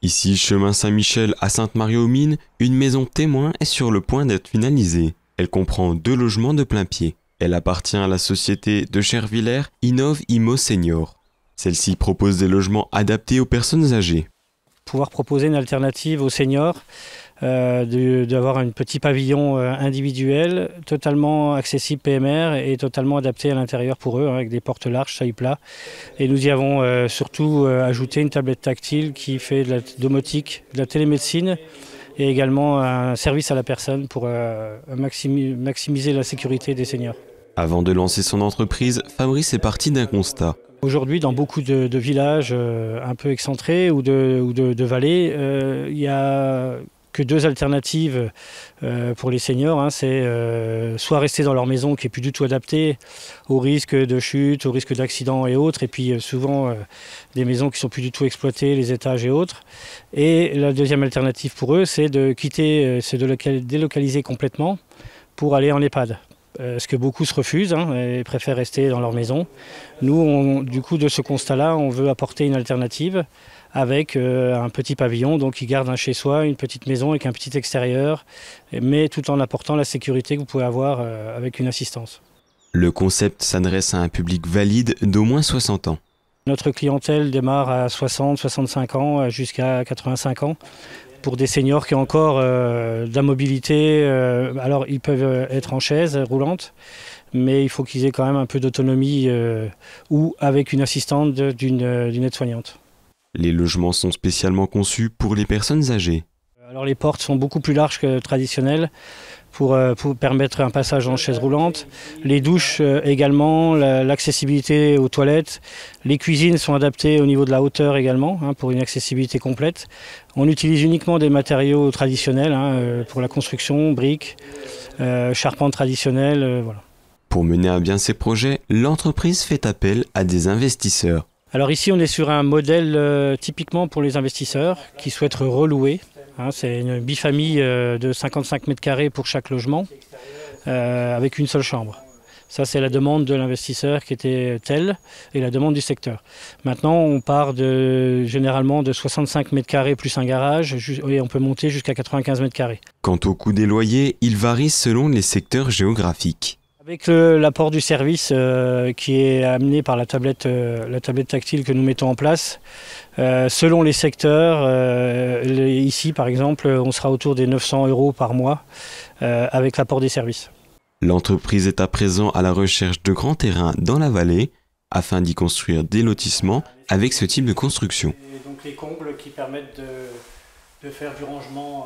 Ici, chemin Saint-Michel à Sainte-Marie-aux-Mines, une maison témoin est sur le point d'être finalisée. Elle comprend 2 logements de plein pied. Elle appartient à la société de Chervillers Innov Immo Senior. Celle-ci propose des logements adaptés aux personnes âgées. Pouvoir proposer une alternative aux seniors, d'avoir un petit pavillon individuel, totalement accessible PMR et totalement adapté à l'intérieur pour eux, avec des portes larges, seuil plat. Et nous y avons surtout ajouté une tablette tactile qui fait de la domotique, de la télémédecine et également un service à la personne pour maximiser la sécurité des seniors. Avant de lancer son entreprise, Fabrice est parti d'un constat. Aujourd'hui, dans beaucoup de villages un peu excentrés ou de vallées, il n'y a que 2 alternatives pour les seniors. C'est soit rester dans leur maison qui n'est plus du tout adaptée au risque de chute, au risque d'accident et autres, et puis souvent des maisons qui ne sont plus du tout exploitées, les étages et autres. Et la deuxième alternative pour eux, c'est de quitter, c'est de délocaliser complètement pour aller en EHPAD. Ce que beaucoup se refusent et préfèrent rester dans leur maison. Nous, du coup, de ce constat-là, on veut apporter une alternative avec un petit pavillon, donc qui garde un chez-soi, une petite maison avec un petit extérieur, mais tout en apportant la sécurité que vous pouvez avoir avec une assistance. Le concept s'adresse à un public valide d'au moins 60 ans. Notre clientèle démarre à 60, 65 ans jusqu'à 85 ans. Pour des seniors qui ont encore de la mobilité, alors ils peuvent être en chaise roulante, mais il faut qu'ils aient quand même un peu d'autonomie ou avec une assistante d'une aide-soignante. Les logements sont spécialement conçus pour les personnes âgées. Alors les portes sont beaucoup plus larges que traditionnelles pour permettre un passage en chaise roulante. Les douches également, l'accessibilité aux toilettes. Les cuisines sont adaptées au niveau de la hauteur également, pour une accessibilité complète. On utilise uniquement des matériaux traditionnels pour la construction, briques, charpentes traditionnelles. Voilà. Pour mener à bien ses projets, l'entreprise fait appel à des investisseurs. Alors ici, on est sur un modèle typiquement pour les investisseurs qui souhaitent relouer. C'est une bifamille de 55 mètres carrés pour chaque logement, avec une seule chambre. Ça, c'est la demande de l'investisseur qui était telle et la demande du secteur. Maintenant, on part généralement de 65 mètres carrés plus un garage et on peut monter jusqu'à 95 mètres carrés. Quant au coût des loyers, il varie selon les secteurs géographiques. Avec l'apport du service qui est amené par la tablette tactile que nous mettons en place, selon les secteurs, ici par exemple, on sera autour des 900 € par mois avec l'apport des services. L'entreprise est à présent à la recherche de grands terrains dans la vallée afin d'y construire des lotissements avec ce type de construction. Et donc les combles qui permettent de faire du rangement.